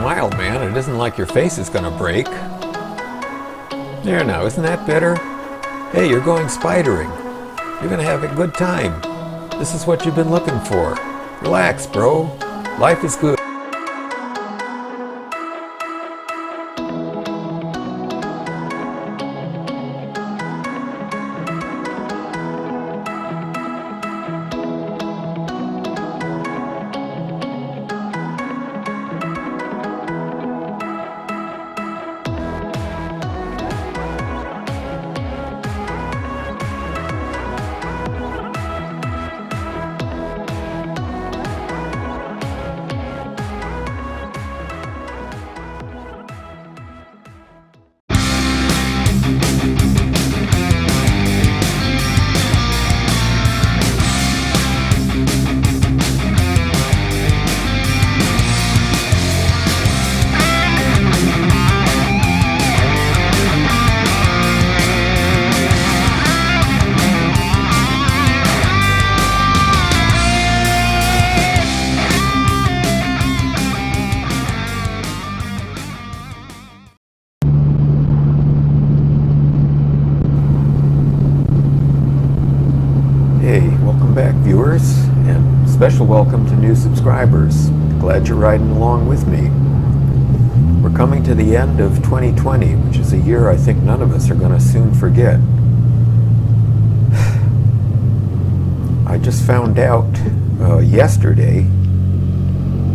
smile, man. It isn't like your face is gonna break. There now, isn't that better? Hey, you're going spidering. You're gonna have a good time. This is what you've been looking for. Relax, bro. Life is good. Viewers, and special welcome to new subscribers. Glad you're riding along with me. We're coming to the end of 2020, which is a year I think none of us are going to soon forget. I just found out yesterday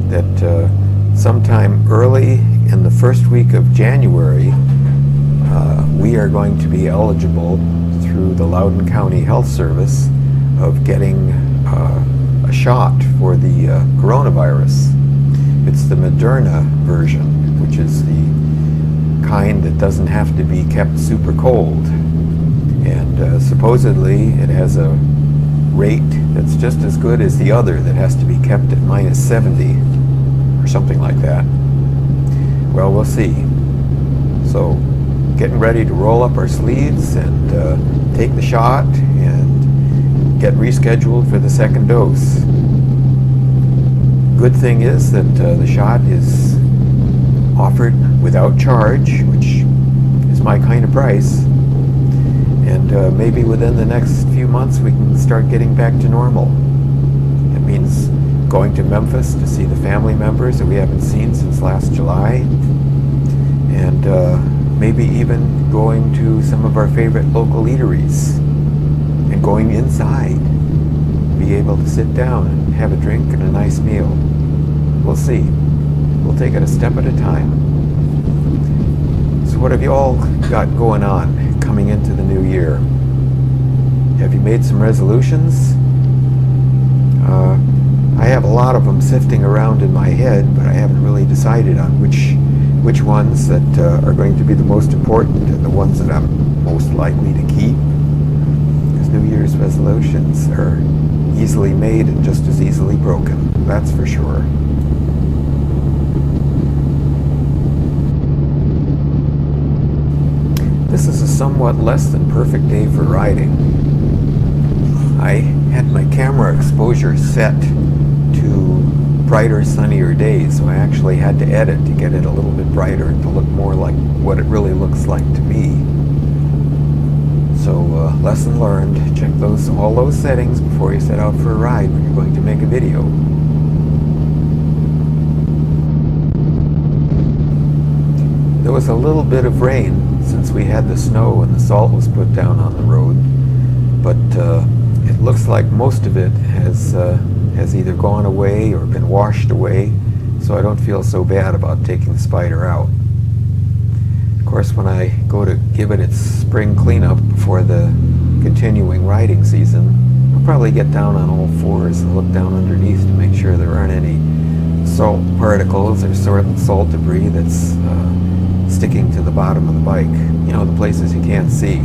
that sometime early in the first week of January, we are going to be eligible through the Loudoun County Health Service of getting a shot for the coronavirus. It's the Moderna version, which is the kind that doesn't have to be kept super cold. And supposedly it has a rate that's just as good as the other that has to be kept at -70 or something like that. Well, we'll see. So getting ready to roll up our sleeves and take the shot and get rescheduled for the second dose. Good thing is that the shot is offered without charge, which is my kind of price. And maybe within the next few months we can start getting back to normal. It means going to Memphis to see the family members that we haven't seen since last July. And maybe even going to some of our favorite local eateries. And going inside, be able to sit down and have a drink and a nice meal. We'll see. We'll take it a step at a time. So what have you all got going on coming into the new year? Have you made some resolutions? I have a lot of them sifting around in my head, but I haven't really decided on which ones that are going to be the most important and the ones that I'm most likely to keep. New Year's resolutions are easily made and just as easily broken, that's for sure. This is a somewhat less than perfect day for riding. I had my camera exposure set to brighter, sunnier days, so I actually had to edit to get it a little bit brighter and to look more like what it really looks like to me. So lesson learned, check all those settings before you set out for a ride when you're going to make a video. There was a little bit of rain since we had the snow and the salt was put down on the road, but it looks like most of it has either gone away or been washed away, so I don't feel so bad about taking the Spyder out. Of course, when I go to give it its spring cleanup before the continuing riding season, I'll probably get down on all fours and look down underneath to make sure there aren't any salt particles or salt debris that's sticking to the bottom of the bike. You know, the places you can't see.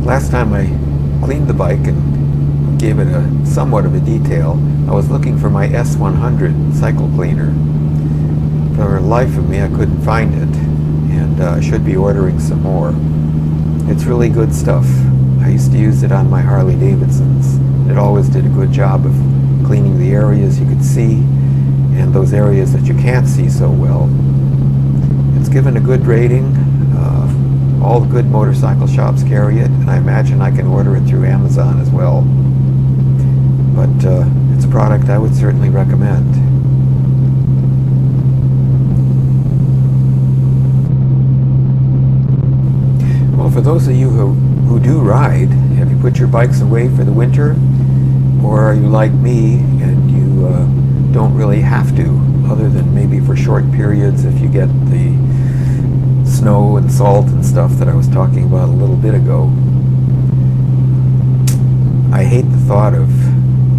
Last time I cleaned the bike and gave it somewhat of a detail, I was looking for my S100 cycle cleaner. For the life of me, I couldn't find it, and I should be ordering some more. It's really good stuff. I used to use it on my Harley Davidsons. It always did a good job of cleaning the areas you could see and those areas that you can't see so well. It's given a good rating. All the good motorcycle shops carry it, and I imagine I can order it through Amazon as well. But it's a product I would certainly recommend. Well, for those of you who do ride, have you put your bikes away for the winter? Or are you like me and you don't really have to, other than maybe for short periods if you get the snow and salt and stuff that I was talking about a little bit ago? I hate the thought of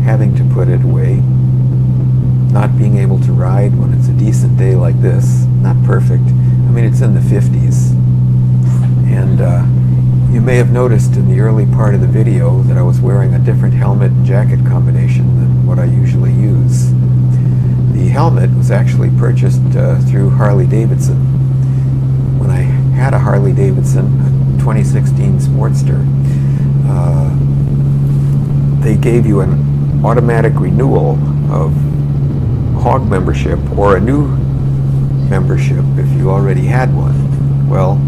having to put it away, not being able to ride when it's a decent day like this. Not perfect. I mean, it's in the 50s. And you may have noticed in the early part of the video that I was wearing a different helmet and jacket combination than what I usually use. The helmet was actually purchased through Harley-Davidson. When I had a Harley-Davidson, a 2016 Sportster, they gave you an automatic renewal of hog membership or a new membership if you already had one. Well,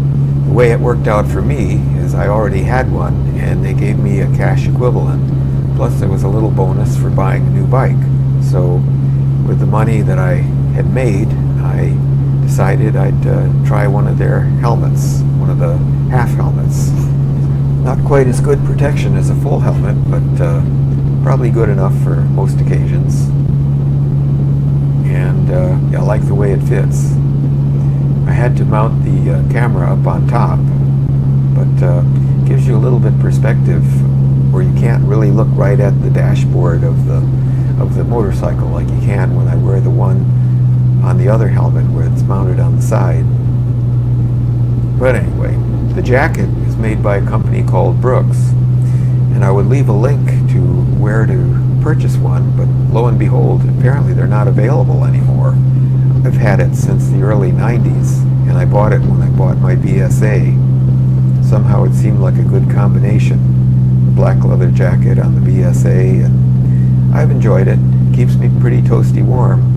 the way it worked out for me is I already had one, and they gave me a cash equivalent, plus there was a little bonus for buying a new bike. So with the money that I had made, I decided I'd try one of their helmets, one of the half helmets. Not quite as good protection as a full helmet, but probably good enough for most occasions. And I like the way it fits. I had to mount the camera up on top, but gives you a little bit perspective where you can't really look right at the dashboard of the motorcycle like you can when I wear the one on the other helmet where it's mounted on the side. But anyway, the jacket is made by a company called Brooks, and I would leave a link to where to purchase one, but lo and behold, apparently they're not available anymore. I've had it since the early 90s, and I bought it when I bought my BSA. Somehow it seemed like a good combination. The black leather jacket on the BSA, and I've enjoyed it. It keeps me pretty toasty warm.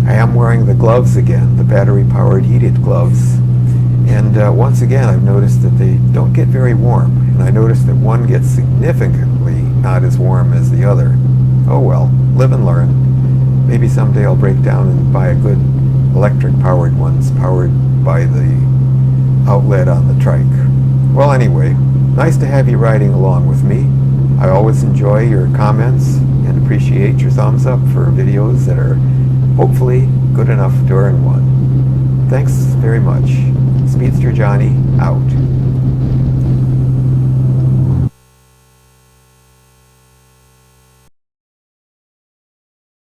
I am wearing the gloves again, the battery-powered heated gloves. And once again, I've noticed that they don't get very warm. And I noticed that one gets significantly not as warm as the other. Oh well, live and learn. Maybe someday I'll break down and buy a good electric-powered ones, powered by the outlet on the trike. Well, anyway, nice to have you riding along with me. I always enjoy your comments and appreciate your thumbs up for videos that are hopefully good enough to earn one. Thanks very much. Speedster Johnny, out.